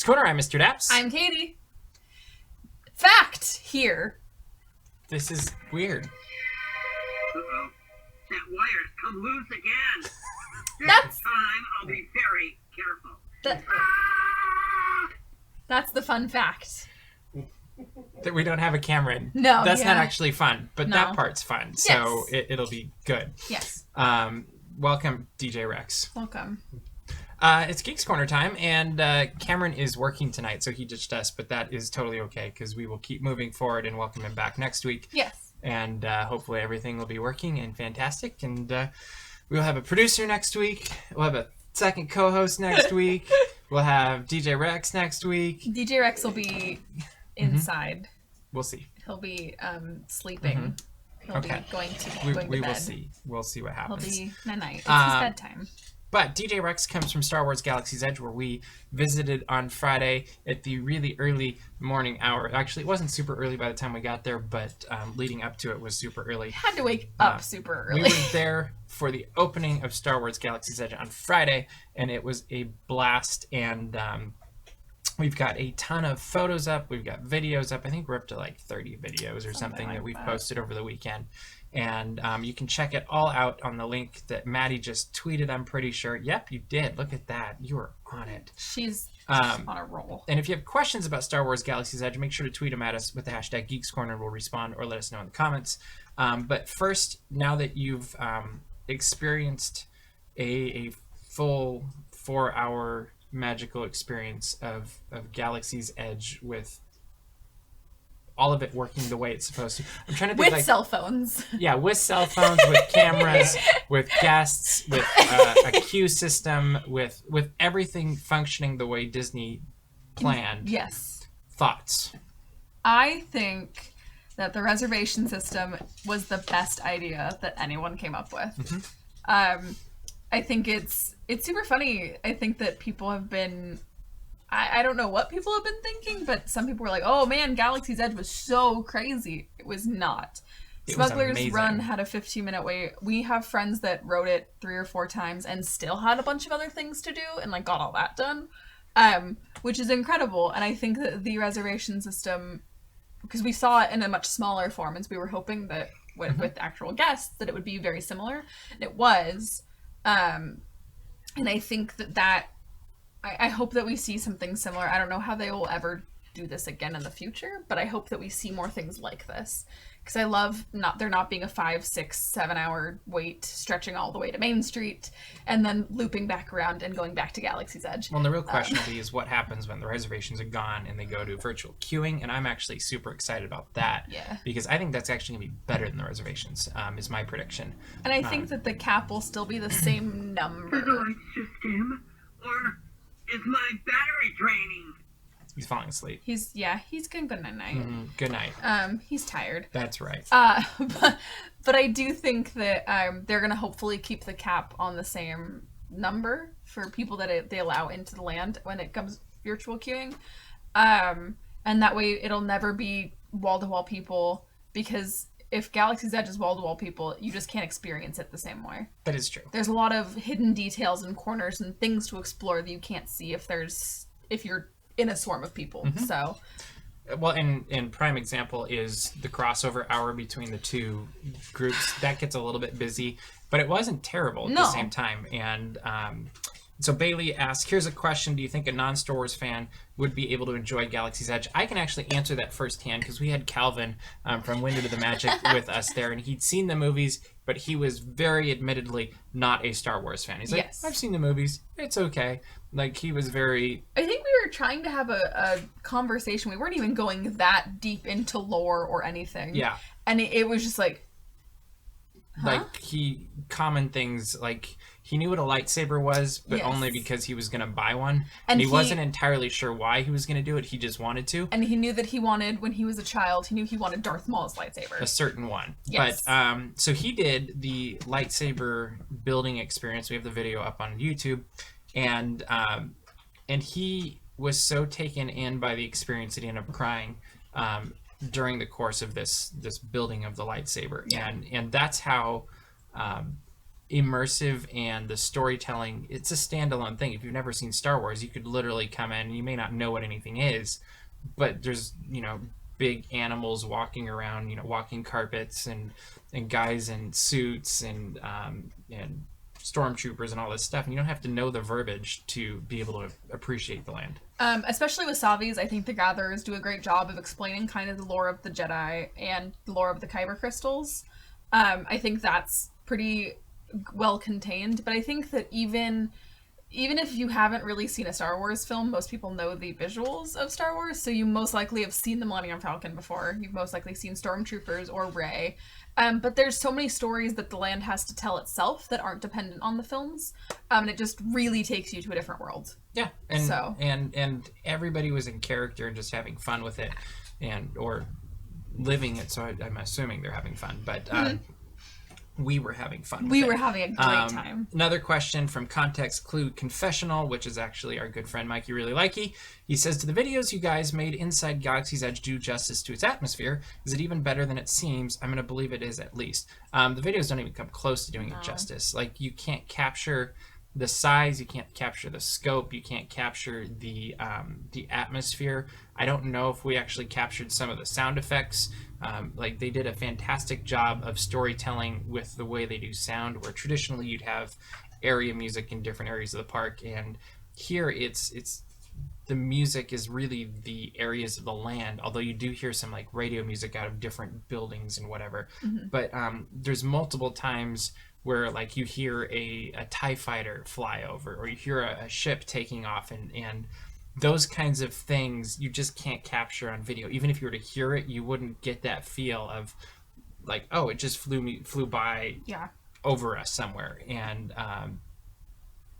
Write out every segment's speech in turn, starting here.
What's going on, Mr. Daps? I'm Katie. Fact here. This is weird. Uh-oh. That wire's come loose again. That's This time I'll be very careful. that's the fun fact. That we don't have a camera in. No, That's not yeah. actually fun, but No. that part's fun. So Yes. it'll be good. Yes. Welcome, DJ Rex. Welcome. It's Geeks Corner time, and Cameron is working tonight, so he ditched us, but that is totally okay, because we will keep moving forward and welcome him back next week. Yes. And hopefully everything will be working and fantastic, and we'll have a producer next week. We'll have a second co-host next week. We'll have DJ Rex next week. DJ Rex will be inside. We'll see. He'll be sleeping. He'll Okay. be going to We bed. will see. We'll see what He'll happens. be night. It's his bedtime. But DJ Rex comes from Star Wars Galaxy's Edge, where we visited on Friday at the really early morning hour. Actually, it wasn't super early by the time we got there, but leading up to it was super early. Had to wake up super early. We were there for the opening of Star Wars Galaxy's Edge on Friday, and it was a blast. And we've got a ton of photos up. We've got videos up. I think we're up to like 30 videos or something like that we've that. posted over the weekend. And you can check it all out on the link that Maddie just tweeted, I'm pretty sure. Yep, you did. Look at that. You were on it. She's on a roll. And if you have questions about Star Wars Galaxy's Edge, make sure to tweet them at us with the hashtag Geeks Corner. We'll respond or let us know in the comments. But first, now that you've experienced a full 4-hour magical experience of Galaxy's Edge with all of it working the way it's supposed to. I'm trying to think With cell phones. Yeah, with cell phones, with cameras, with guests, with a queue system, with everything functioning the way Disney planned. Yes. Thoughts? I think that the reservation system was the best idea that anyone came up with. I think it's super funny. I think that people have been, I don't know what people have been thinking, but some people were like, oh man, Galaxy's Edge was so crazy. It was not. It was Smuggler's amazing. Run had a 15-minute wait. We have friends that wrote it 3 or 4 times and still had a bunch of other things to do and like got all that done, which is incredible. And I think that the reservation system, because we saw it in a much smaller form, and so we were hoping that with actual guests that it would be very similar, and it was. And I think that I hope that we see something similar. I don't know how they will ever do this again in the future, but I hope that we see more things like this. Because I love there not being a 5, 6, 7 hour wait stretching all the way to Main Street and then looping back around and going back to Galaxy's Edge. Well, the real question will be is what happens when the reservations are gone and they go to virtual queuing, and I'm actually super excited about that. Yeah. Because I think that's actually going to be better than the reservations, is my prediction. And I think that the cap will still be the same number. Is the light system? Or is my battery draining? He's falling asleep. He's going good night. Good night. He's tired. That's right. But I do think that they're going to hopefully keep the cap on the same number for people that they allow into the land when it comes virtual queuing. And that way it'll never be wall-to-wall people, because if Galaxy's Edge is wall-to-wall people, you just can't experience it the same way. That is true. There's a lot of hidden details and corners and things to explore that you can't see if you're in a swarm of people. So Well, and prime example is the crossover hour between the two groups. That gets a little bit busy, but it wasn't terrible at the No. same time. And so Bailey asked, here's a question. Do you think a non-Star Wars fan would be able to enjoy Galaxy's Edge? I can actually answer that firsthand because we had Calvin from Window to the Magic with us there, and he'd seen the movies, but he was very admittedly not a Star Wars fan. He's like, Yes. I've seen the movies. It's okay. Like, he was very... I think we were trying to have a conversation. We weren't even going that deep into lore or anything. Yeah. And it was just like, Like, he common things, like, he knew what a lightsaber was, but Yes. only because he was going to buy one. And he he- wasn't entirely sure why he was going to do it. He just wanted to. and he knew that he wanted, when he was a child, he knew he wanted Darth Maul's lightsaber. A certain one. Yes. But, so he did the lightsaber building experience. We have the video up on YouTube. And he was so taken in by the experience that he ended up crying during the course of this building of the lightsaber. Yeah. And that's how immersive, and the storytelling, it's a standalone thing. If you've never seen Star Wars, you could literally come in and you may not know what anything is, but there's, you know, big animals walking around, you know, walking carpets, and guys in suits, and stormtroopers and all this stuff, and you don't have to know the verbiage to be able to appreciate the land. Especially with Savis, I think the Gatherers do a great job of explaining kind of the lore of the Jedi and the lore of the Kyber crystals. I think that's pretty well contained, but I think that even if you haven't really seen a Star Wars film, most people know the visuals of Star Wars, so you most likely have seen the Millennium Falcon before. You've most likely seen Stormtroopers or Rey. But there's so many stories that the land has to tell itself that aren't dependent on the films, and it just really takes you to a different world. Yeah, and everybody was in character and just having fun with it, or living it. So I'm assuming they're having fun, but we were having fun with it. We were having a great time. Another question from Context Clue Confessional, which is actually our good friend Mikey Really Likey. He says, do the videos you guys made inside Galaxy's Edge do justice to its atmosphere? Is it even better than it seems? I'm going to believe it is, at least. The videos don't even come close to doing it justice. Like, you can't capture the size, you can't capture the scope, you can't capture the atmosphere. I don't know if we actually captured some of the sound effects. Like, they did a fantastic job of storytelling with the way they do sound, where traditionally you'd have area music in different areas of the park, and here it's the music is really the areas of the land, although you do hear some like radio music out of different buildings and whatever. But there's multiple times where like you hear a TIE fighter fly over, or you hear a ship taking off, and those kinds of things you just can't capture on video. Even if you were to hear it, you wouldn't get that feel of like, oh, it just flew by over us somewhere. And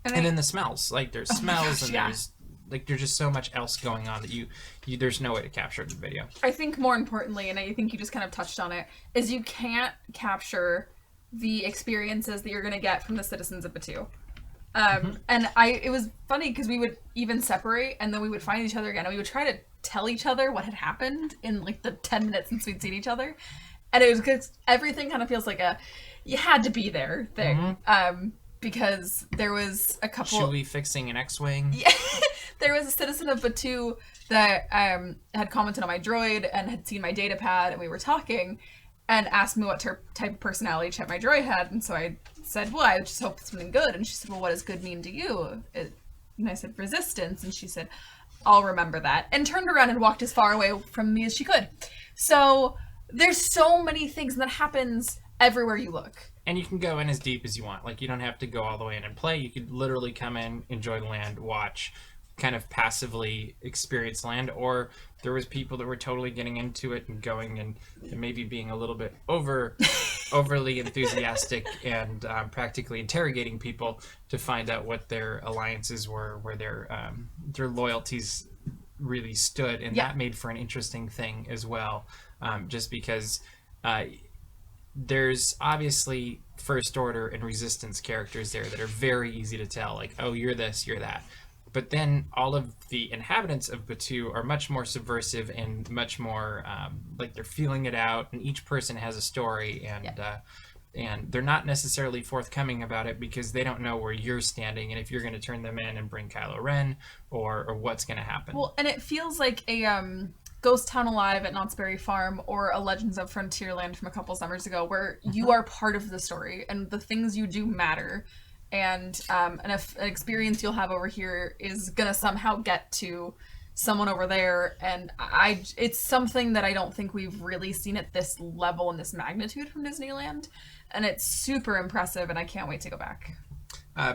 then the smells, like there's smells, and there's just so much else going on that you there's no way to capture it in video. I think more importantly, and I think you just kind of touched on it, is you can't capture the experiences that you're going to get from the citizens of Batuu. And it was funny because we would even separate, and then we would find each other again, and we would try to tell each other what had happened in like the 10 minutes since we'd seen each other. And it was because everything kind of feels like you had to be there thing. Because there was a couple... Chewie fixing an X-Wing. Yeah. There was a citizen of Batuu that had commented on my droid and had seen my data pad, and we were talking, and asked me what type of personality check my droid had. And so I said, well, I just hope it's something good. And she said, well, what does good mean to you? And I said, resistance. And she said, I'll remember that. And turned around and walked as far away from me as she could. So there's so many things, and that happens everywhere you look. And you can go in as deep as you want. Like, you don't have to go all the way in and play. You could literally come in, enjoy the land, watch, kind of passively experience land. Or there was people that were totally getting into it and going and maybe being a little bit overly enthusiastic and practically interrogating people to find out what their alliances were, where their loyalties really stood. And that made for an interesting thing as well, just because... there's obviously First Order and Resistance characters there that are very easy to tell, like, oh, you're this, you're that. But then all of the inhabitants of Batuu are much more subversive and much more like they're feeling it out, and each person has a story, and they're not necessarily forthcoming about it because they don't know where you're standing and if you're going to turn them in and bring Kylo Ren or what's going to happen. Well, and it feels like a Ghost Town Alive at Knott's Berry Farm or a Legends of Frontierland from a couple summers ago, where you are part of the story and the things you do matter, and an experience you'll have over here is gonna somehow get to someone over there, and it's something that I don't think we've really seen at this level and this magnitude from Disneyland, and it's super impressive, and I can't wait to go back.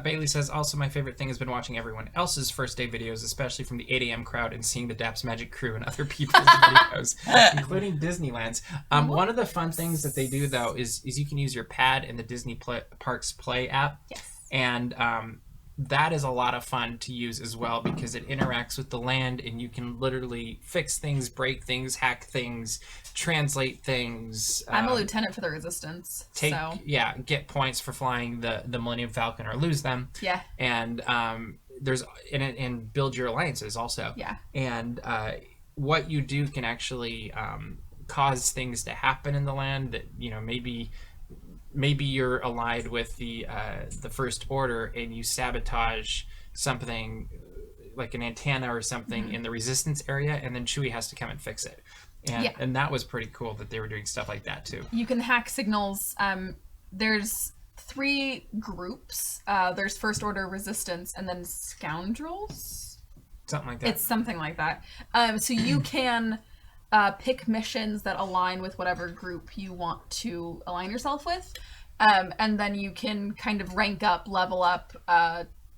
Bailey says, also my favorite thing has been watching everyone else's first day videos, especially from the 8 a.m. crowd, and seeing the DAPS Magic crew and other people's videos, including Disneyland's. One of the fun things that they do, though, is you can use your pad in the Disney Parks Play app. Yes. And that is a lot of fun to use as well, because it interacts with the land, and you can literally fix things, break things, hack things, translate things. I'm a lieutenant for the Resistance. Get points for flying the Millennium Falcon or lose them. Yeah. And and build your alliances also. Yeah. And what you do can actually cause things to happen in the land that, maybe maybe you're allied with the First Order and you sabotage something like an antenna or something in the resistance area, and then Chewie has to come and fix it. And and that was pretty cool that they were doing stuff like that too. You can hack signals. There's 3 groups. There's First Order, Resistance, and then Scoundrels. Something like that. It's something like that. So you can pick missions that align with whatever group you want to align yourself with. And then you can kind of rank up, level up.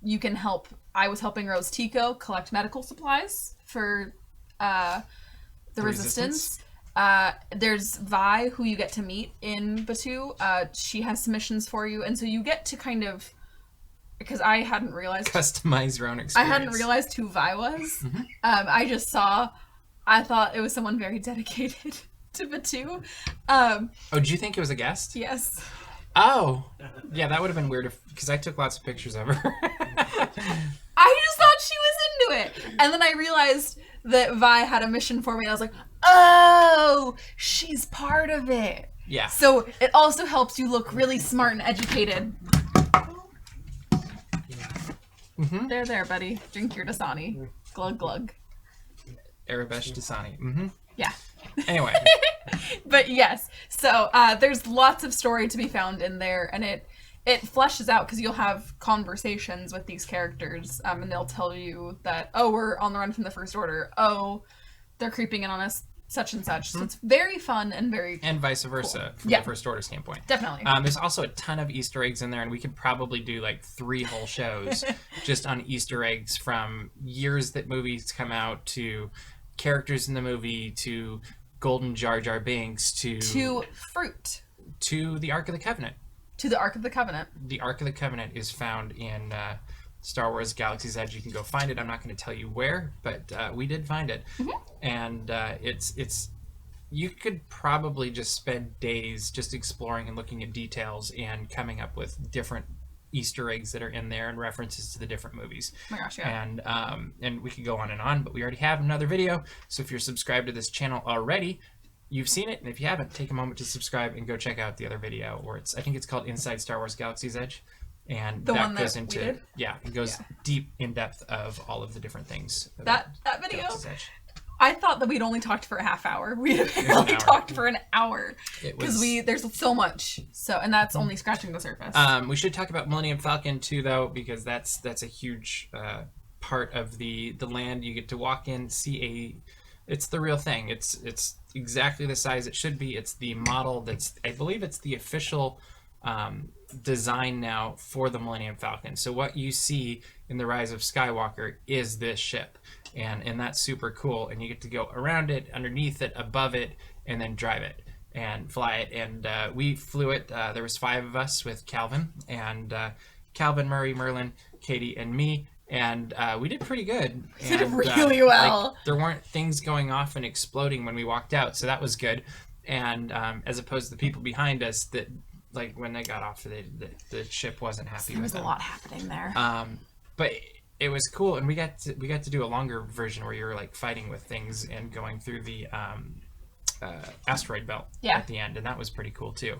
You can help. I was helping Rose Tico collect medical supplies for the Resistance. There's Vi, who you get to meet in Batuu. She has some missions for you, and so you get to kind of, because I hadn't realized, customize your own experience. I hadn't realized who Vi was. I just saw. I thought it was someone very dedicated to Batuu. Oh, did you think it was a guest? Yes. Oh, yeah, that would have been weird because I took lots of pictures of her. I just thought she was into it. And then I realized that Vi had a mission for me, and I was like, oh, she's part of it. Yeah. So it also helps you look really smart and educated. There, buddy. Drink your Dasani. Glug, glug. Arabesh Dasani. Yeah. Anyway. But yes, so there's lots of story to be found in there, and it fleshes out because you'll have conversations with these characters, and they'll tell you that, oh, we're on the run from the First Order. Oh, they're creeping in on us, such and such. So it's very fun and very and vice versa cool. from the First Order standpoint. Definitely. There's also a ton of Easter eggs in there, and we could probably do like 3 whole shows just on Easter eggs from years that movies come out to characters in the movie to Golden Jar Jar Binks to fruit to the Ark of the Covenant. To the Ark of the Covenant. The Ark of the Covenant is found in Star Wars Galaxy's Edge. You can go find it. I'm not going to tell you where, but we did find it. And it's you could probably just spend days just exploring and looking at details and coming up with different Easter eggs that are in there and references to the different movies. Oh my gosh, yeah. And we could go on, but we already have another video. So if you're subscribed to this channel already, you've seen it, and if you haven't, take a moment to subscribe and go check out the other video, or I think it's called Inside Star Wars Galaxy's Edge, and that goes into it goes deep in depth of all of the different things. That video, I thought that we'd only talked for a half hour. We apparently talked for an hour because there's so much. So, and that's only scratching the surface. We should talk about Millennium Falcon too, though, because that's a huge part of the land. You get to walk in, see it's the real thing. It's exactly the size it should be. It's the model I believe it's the official design now for the Millennium Falcon. So what you see in The Rise of Skywalker is this ship, and that's super cool. And you get to go around it, underneath it, above it, and then drive it and fly it. And we flew it. There was 5 of us with Calvin, and Calvin, Murray, Merlin, Katie, and me. And we did pretty good. We did really well. Like, there weren't things going off and exploding when we walked out, so that was good. And as opposed to the people behind us that, like, when they got off, the ship wasn't happy with them. There was a lot happening there. But it was cool, and we got to do a longer version where you're like fighting with things and going through the asteroid belt at the end, and that was pretty cool too.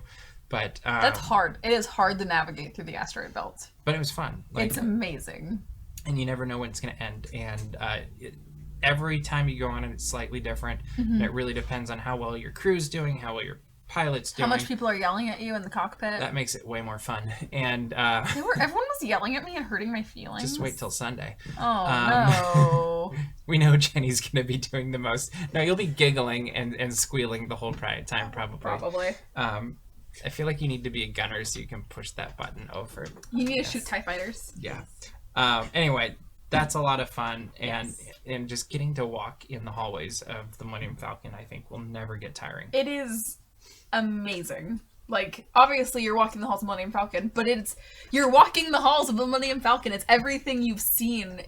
But that's hard. It is hard to navigate through the asteroid belt. But it was fun. Like, it's amazing. And you never know when it's going to end. And every time you go on it, it's slightly different. And it really depends on how well your crew's doing, how well your pilot's doing. How much people are yelling at you in the cockpit. That makes it way more fun. And everyone was yelling at me and hurting my feelings. Just wait till Sunday. Oh, no. We know Jenny's going to be doing the most. No, you'll be giggling and squealing the whole time, probably. Probably. I feel like you need to be a gunner so you can push that button over. You need to shoot TIE fighters. Yeah. Anyway, that's a lot of fun, and just getting to walk in the hallways of the Millennium Falcon, I think, will never get tiring. It is amazing. Like, obviously you're walking the halls of Millennium Falcon, but you're walking the halls of the Millennium Falcon. It's everything you've seen.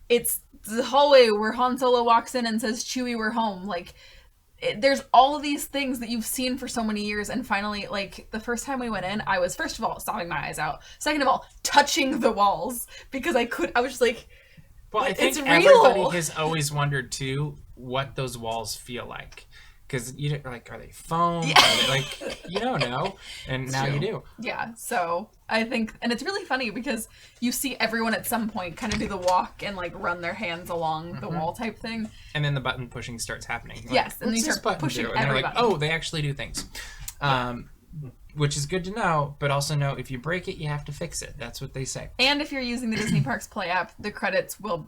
It's the hallway where Han Solo walks in and says, "Chewie, we're home." Like, there's all of these things that you've seen for so many years, and finally, like, the first time we went in, I was, first of all, sobbing my eyes out. Second of all, touching the walls, because I was just like, well, I think everybody has always wondered, too, what those walls feel like. because you don't, like, are they foam? Yeah. Are they, like, you don't know, and now you do. Yeah, so I think, and it's really funny because you see everyone at some point kind of do the walk and like run their hands along the wall type thing. And then the button pushing starts happening. Like, Yes, and what's you this start button pushing do? And they're every like, button. oh, they actually do things. Which is good to know, but also know if you break it, you have to fix it. That's what they say. And if you're using the Disney Parks Play app, your credits will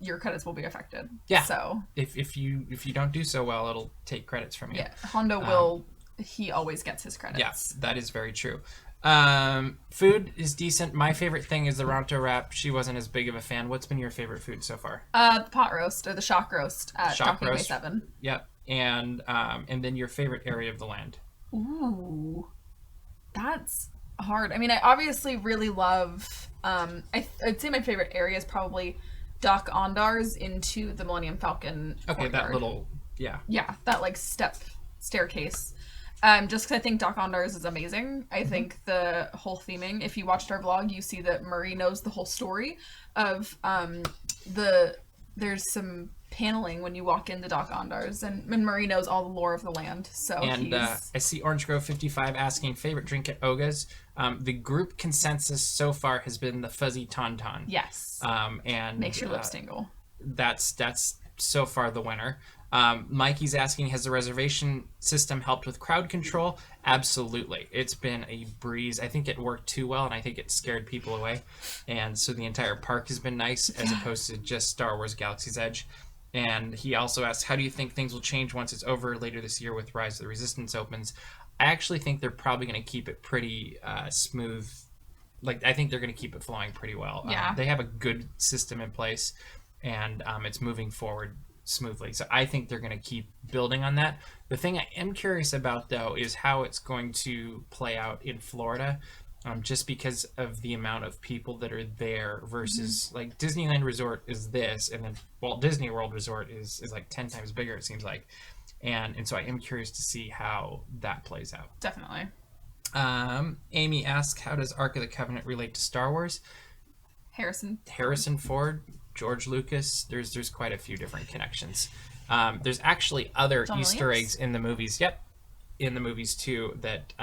be affected. Yeah. So If you don't do so well, it'll take credits from you. yeah, Hondo will. He always gets his credits. Yes, that is very true. Food is decent. My favorite thing is the Ronto wrap. She wasn't as big of a fan. What's been your favorite food so far? The pot roast or the shock roast at Shock Docking Way roast. 7. Yep. And then your favorite area of the land. Ooh, that's hard. I mean, I obviously really love. I'd say my favorite area is probably Doc Ondar's into the Millennium Falcon. Okay, courtyard. that little, yeah. Yeah, that like staircase. Just because I think Doc Ondar's is amazing. I think the whole theming. If you watched our vlog, you see that Murray knows the whole story of There's some paneling when you walk into Doc Ondar's, and Murray knows all the lore of the land. So And I see Orange Grove 55 asking favorite drink at Oga's. The group consensus so far has been the fuzzy tauntaun. yes, And makes your lips tingle. That's so far the winner. Mikey's asking, has the reservation system helped with crowd control? Absolutely. It's been a breeze. I think it worked too well, and I think it scared people away. And so the entire park has been nice, as opposed to just Star Wars Galaxy's Edge. And he also asks, how do you think things will change once it's over later this year with Rise of the Resistance opens? I actually think they're probably going to keep it pretty smooth. Like, I think they're going to keep it flowing pretty well. Yeah. They have a good system in place, and it's moving forward smoothly. So I think they're going to keep building on that. The thing I am curious about, though, is how it's going to play out in Florida, just because of the amount of people that are there versus like Disneyland Resort is this, and then Walt Disney World Resort is like 10 times bigger, it seems like. And so I am curious to see how that plays out. Definitely. Amy asks, how does Ark of the Covenant relate to Star Wars? Harrison Ford, George Lucas, there's quite a few different connections. There's actually other John Easter Williams? eggs in the movies. Yep, in the movies too that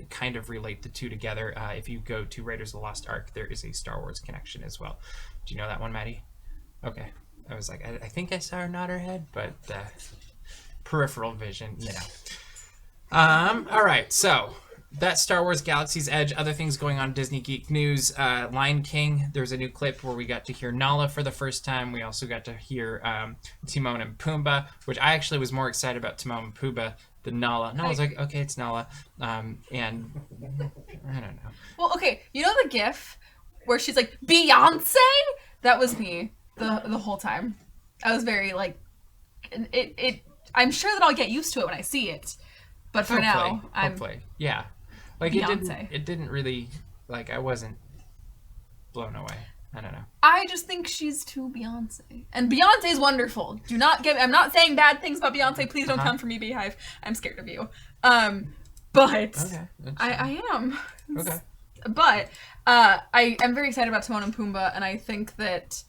kind of relate the two together. If you go to Raiders of the Lost Ark, there is a Star Wars connection as well. Do you know that one, Maddie? Okay, I was like, I think I saw her nod her head, but peripheral vision, you know. All right, so. That's Star Wars Galaxy's Edge. Other things going on Disney Geek News. Lion King, there's a new clip where we got to hear Nala for the first time. We also got to hear Timon and Pumbaa, which I actually was more excited about Timon and Pumbaa than Nala. And I was like, okay, it's Nala. And I don't know. Well, okay, you know the GIF where she's like, Beyonce? That was me the whole time. I was very like, I'm sure that I'll get used to it when I see it. But for now, hopefully, yeah. Like Beyonce. it didn't really, like, I wasn't blown away. I don't know. I just think she's too Beyonce. And Beyonce's wonderful. I'm not saying bad things about Beyonce. Please don't come for me, Beehive. I'm scared of you. But Okay. I am. Okay. But I am very excited about Timon and Pumbaa, and I think that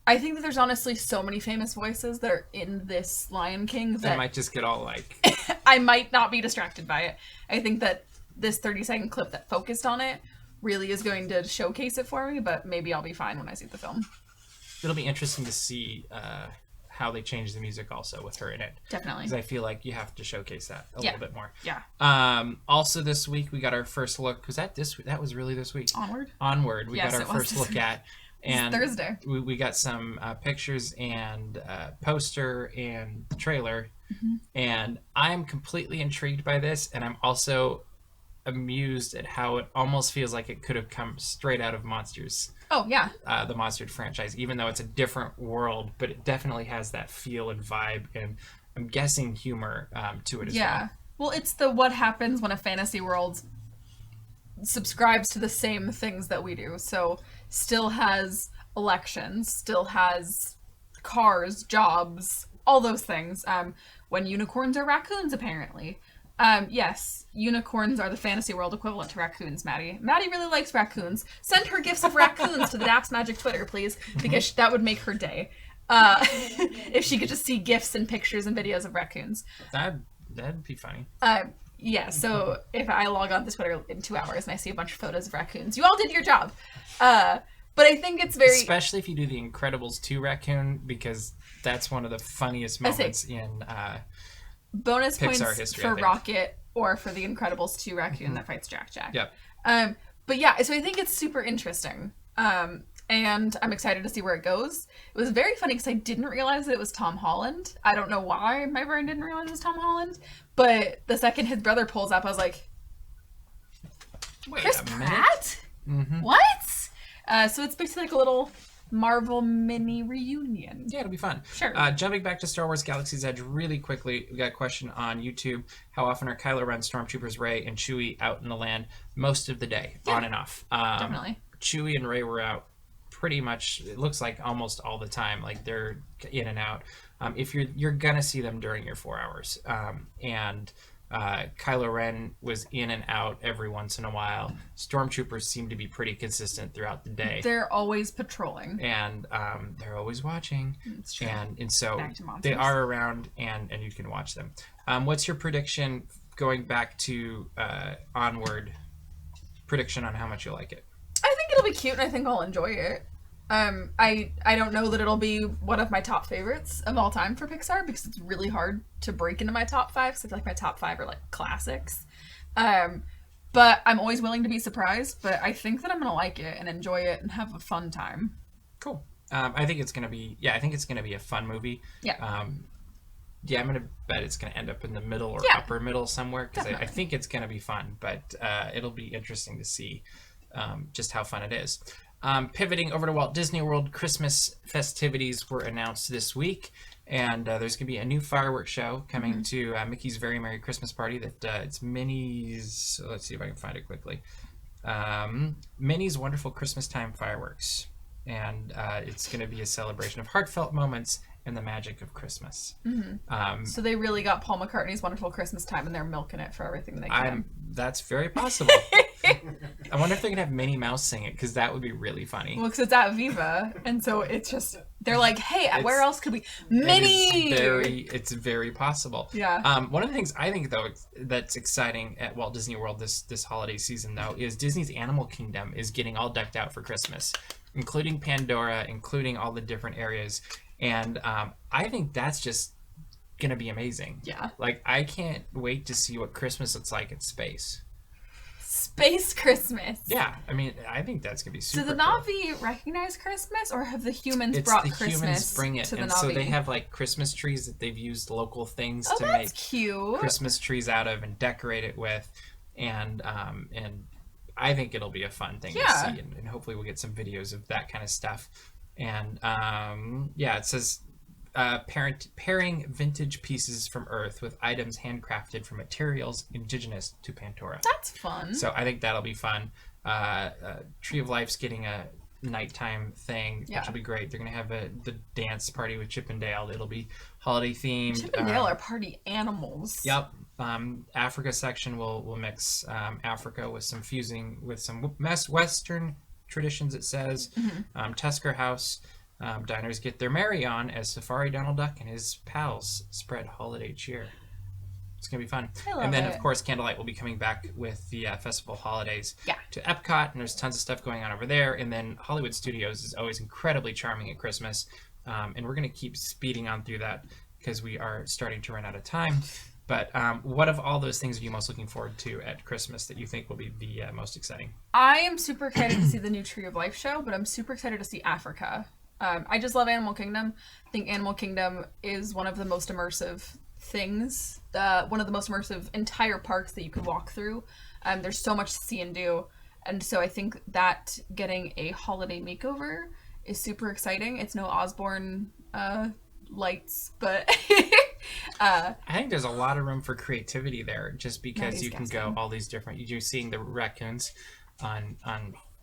there's honestly so many famous voices that are in this Lion King that I might just get all like... I might not be distracted by it. I think that this 30-second clip that focused on it really is going to showcase it for me, but maybe I'll be fine when I see the film. It'll be interesting to see how they change the music also with her in it. Definitely. Because I feel like you have to showcase that a little bit more. Yeah. Also this week we got our first look. Was that this week? That was really this week. Onward. We Yes, got it our was first this look week. at. And Thursday. We got some pictures and poster and trailer. Mm-hmm. And I'm completely intrigued by this. And I'm also amused at how it almost feels like it could have come straight out of Monsters. Oh, yeah. The Monsters franchise, even though it's a different world, but it definitely has that feel and vibe, and I'm guessing humor to it as well. Yeah. Well, it's the what happens when a fantasy world subscribes to the same things that we do. So still has elections, still has cars, jobs, all those things. When unicorns are raccoons, apparently. Yes, unicorns are the fantasy world equivalent to raccoons, Maddie. Maddie really likes raccoons. Send her gifts of raccoons to the DAPS Magic Twitter, please, because that would make her day. If she could just see gifs and pictures and videos of raccoons. That'd be funny. Yeah, so if I log on to Twitter in 2 hours and I see a bunch of photos of raccoons, you all did your job. But I think it's very... Especially if you do the Incredibles 2 raccoon, because that's one of the funniest moments in bonus Pixar points history, for Rocket or for the Incredibles 2 raccoon that fights Jack Jack. Yep. But yeah, so I think it's super interesting. And I'm excited to see where it goes. It was very funny because I didn't realize that it was Tom Holland. I don't know why my brain didn't realize it was Tom Holland. But the second his brother pulls up, I was like, Wait Chris a minute. Pratt? What? So it's basically like a little Marvel mini reunion. Yeah, it'll be fun. Sure. Jumping back to Star Wars Galaxy's Edge really quickly, we got a question on YouTube. How often are Kylo Ren, Stormtroopers, Rey, and Chewie out in the land? Most of the day, on and off. Definitely. Chewie and Rey were out pretty much, it looks like almost all the time. Like they're in and out. If you're gonna see them during your 4 hours. And Kylo Ren was in and out every once in a while. Stormtroopers seem to be pretty consistent throughout the day. They're always patrolling. And they're always watching. It's true. And so Back to monsters. they are around and you can watch them. What's your prediction going back to Onward? Prediction on how much you like it? I think it'll be cute and I think I'll enjoy it. I don't know that it'll be one of my top favorites of all time for Pixar because it's really hard to break into my top 5 because I feel like my top 5 are like classics. But I'm always willing to be surprised, but I think that I'm gonna like it and enjoy it and have a fun time. Cool. I think it's gonna be a fun movie. Yeah. Yeah, I'm gonna bet it's gonna end up in the middle or upper middle somewhere because I think it's gonna be fun, but it'll be interesting to see just how fun it is. Pivoting over to Walt Disney World, Christmas festivities were announced this week, and there's going to be a new fireworks show coming to Mickey's Very Merry Christmas Party. That it's Minnie's. So let's see if I can find it quickly. Minnie's Wonderful Christmas Time Fireworks, and it's going to be a celebration of heartfelt moments and the magic of Christmas. So they really got Paul McCartney's Wonderful Christmas Time and they're milking it for everything they can. That's very possible. I wonder if they're gonna have Minnie Mouse sing it because that would be really funny. Well, because it's at Viva, and so it's just they're like, "Hey, where else could we?" Minnie. It's very possible. Yeah. One of the things I think though that's exciting at Walt Disney World this holiday season though is Disney's Animal Kingdom is getting all decked out for Christmas, including Pandora, including all the different areas, and I think that's just gonna be amazing. Yeah. Like I can't wait to see what Christmas looks like in space. Space Christmas. Yeah, I mean, I think that's gonna be super. Do the Na'vi recognize Christmas, or have the humans it's brought the Christmas humans bring it, to the and Na'vi? so they have like Christmas trees that they've used local things to that's make cute. Christmas trees out of and decorate it with, and I think it'll be a fun thing to see, and hopefully we'll get some videos of that kind of stuff. And it says. Pairing vintage pieces from Earth with items handcrafted from materials indigenous to Pandora. That's fun. So I think that'll be fun. Tree of Life's getting a nighttime thing, which will be great. They're going to have the dance party with Chip and Dale. It'll be holiday themed. Chip and Dale are party animals. Yep. Africa section will mix Africa with some fusing with some Western traditions, it says. Tusker House. Diners get their merry on as Safari Donald Duck and his pals spread holiday cheer. It's going to be fun. And then, of course, Candlelight will be coming back with the festival holidays to Epcot, and there's tons of stuff going on over there. And then Hollywood Studios is always incredibly charming at Christmas, and we're going to keep speeding on through that because we are starting to run out of time. But what of all those things are you most looking forward to at Christmas that you think will be the most exciting? I am super excited to see the new Tree of Life show, but I'm super excited to see Africa. I just love Animal Kingdom. I think Animal Kingdom is one of the most immersive things, one of the most immersive entire parks that you could walk through. There's so much to see and do, and so I think that getting a holiday makeover is super exciting. It's no Osborne lights, but I think there's a lot of room for creativity there, just because you can go all these different. You're seeing the raccoons on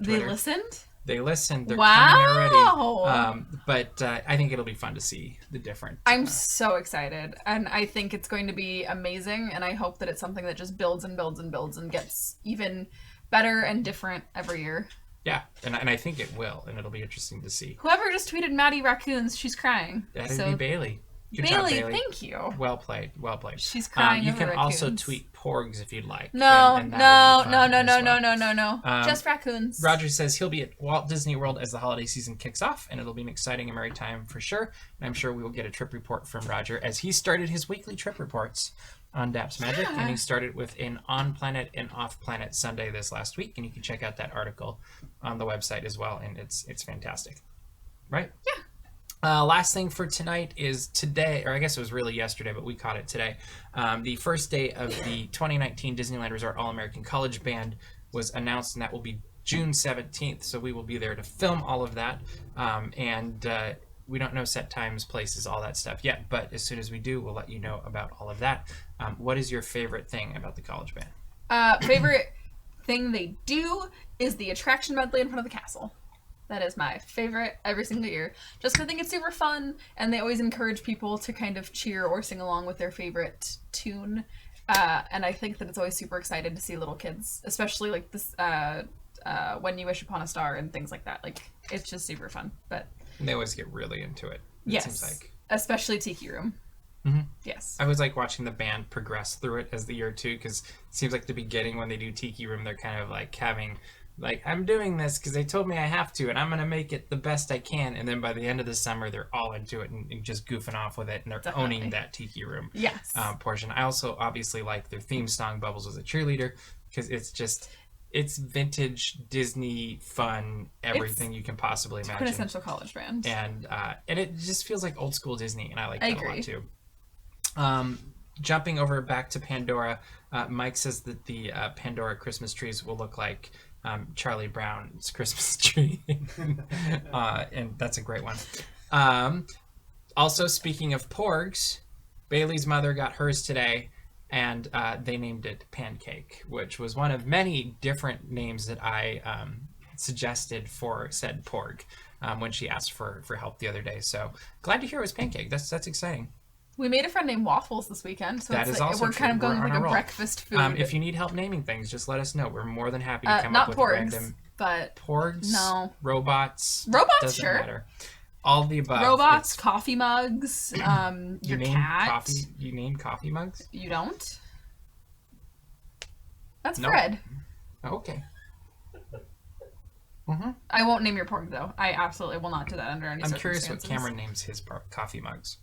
Twitter. They listened. They listened. They're coming already. But I think it'll be fun to see the different. I'm so excited, and I think it's going to be amazing. And I hope that it's something that just builds and builds and builds and gets even better and different every year. Yeah, and I think it will, and it'll be interesting to see. Whoever just tweeted Maddie raccoons, she's crying. That'd be Bailey. Good job, Bailey, Bailey. thank you. Well played. Well played. She's crying You over can also raccoons. tweet porgs if you'd like. No, and that would be fun as well. no. Just raccoons. Roger says he'll be at Walt Disney World as the holiday season kicks off, and it'll be an exciting and merry time for sure. And I'm sure we will get a trip report from Roger as he started his weekly trip reports on DAPS Magic, and he started with an on-planet and off-planet Sunday this last week, and you can check out that article on the website as well, and it's fantastic. Right? Yeah. Last thing for tonight is today, or I guess it was really yesterday, but we caught it today. The first day of the 2019 Disneyland Resort All-American College Band was announced, and that will be June 17th. So we will be there to film all of that. We don't know set times, places, all that stuff yet, but as soon as we do, we'll let you know about all of that. What is your favorite thing about the college band? Favorite thing they do is the attraction medley in front of the castle. That is my favorite every single year. Just 'cause I think it's super fun, and they always encourage people to kind of cheer or sing along with their favorite tune. And I think that it's always super excited to see little kids, especially like this When You Wish Upon a Star and things like that. Like, it's just super fun. But And they always get really into it. yes, Seems like. especially Tiki Room. Mm-hmm. Yes. I was like watching the band progress through it as the year too, because it seems like the beginning when they do Tiki Room, they're kind of like having, like, I'm doing this because they told me I have to, and I'm going to make it the best I can. And then by the end of the summer, they're all into it and just goofing off with it, and they're Definitely. owning that Tiki Room Yes. portion. I also obviously like their theme song, Bubbles was a Cheerleader, because it's vintage Disney fun, everything you can possibly imagine. Quintessential college band. And it just feels like old school Disney, and I like that a agree. lot too. Jumping over back to Pandora, Mike says that the Pandora Christmas trees will look like Charlie Brown's Christmas tree, and that's a great one. Also, speaking of porgs, Bailey's mother got hers today, and they named it Pancake, which was one of many different names that I suggested for said porg when she asked for help the other day. So glad to hear it was Pancake. That's exciting. We made a friend named Waffles this weekend, so That it's is like, also we're kind of true. going We're with on like a a roll. breakfast food. If you need help naming things, just let us know. We're more than happy to come not up with porgs, random but porgs, No. robots. Robots, doesn't sure. matter. All of the above. robots, It's- coffee mugs, you your name cat. coffee. You name coffee mugs. You don't? That's Nope. Fred. Okay. I won't name your porg though. I absolutely will not do that under any I'm curious what circumstances. Cameron names his coffee mugs.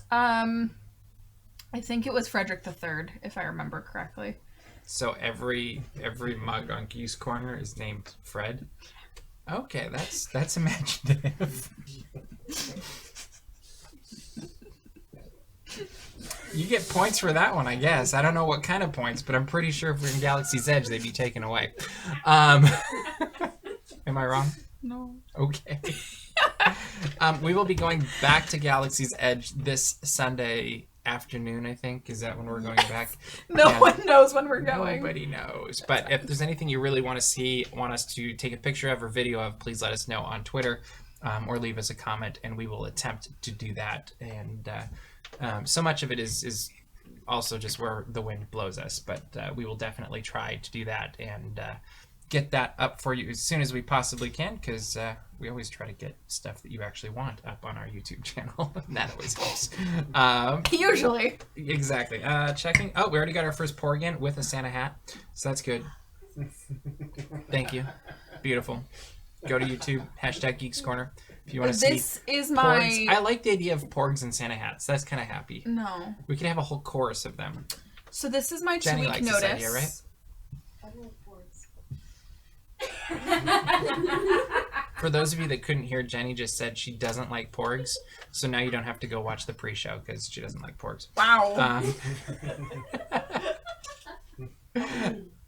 I think it was Frederick III, if I remember correctly. So every mug on Geese Corner is named Fred. Okay, that's imaginative. You get points for that one, I guess. I don't know what kind of points, but I'm pretty sure if we're in Galaxy's Edge, they'd be taken away. Am I wrong? No. Okay. We will be going back to Galaxy's Edge this Sunday afternoon, I think. Is that when we're going back? No And one knows when we're going. Nobody knows. But if there's anything you really want to see, want us to take a picture of or video of, please let us know on Twitter or leave us a comment, and we will attempt to do that. And so much of it is also just where the wind blows us, but we will definitely try to do that and get that up for you as soon as we possibly can, because we always try to get stuff that you actually want up on our YouTube channel, and that always helps. Usually. Exactly. Checking. Oh, we already got our first porg in with a Santa hat, so that's good. Thank you. Beautiful. Go to YouTube, #Geeks Corner, if you want to see This is my... porgs. I like the idea of porgs and Santa hats. That's kind of happy. No. We could have a whole chorus of them. So this is my Jenny 2-week likes this notice. idea, right? For those of you that couldn't hear, Jenny just said she doesn't like porgs, so now you don't have to go watch the pre-show because she doesn't like porgs. Wow.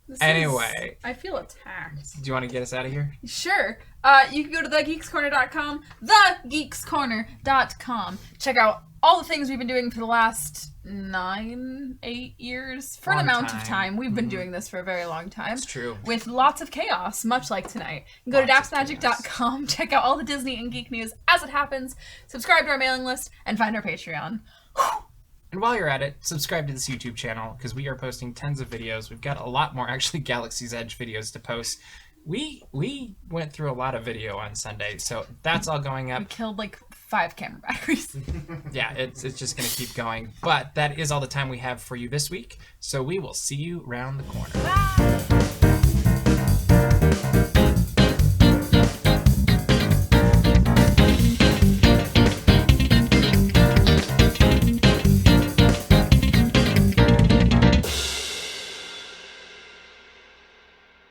This Anyway, I feel attacked. do you want to get us out of here? Sure. You can go to thegeekscorner.com, thegeekscorner.com. Check out all the things we've been doing for the last 8 years. For an Long amount of time. time. We've been doing this for a very long time. It's true. With lots of chaos, much like tonight. You can go to Lots of dapsmagic.com, check out all the Disney and geek news as it happens, subscribe to our mailing list, and find our Patreon. And while you're at it, subscribe to this YouTube channel because we are posting tons of videos. We've got a lot more actually Galaxy's Edge videos to post. We went through a lot of video on Sunday, so that's all going We up. killed like 5 camera batteries. Yeah, it's just going to keep going. But that is all the time we have for you this week. So we will see you around the corner. Bye.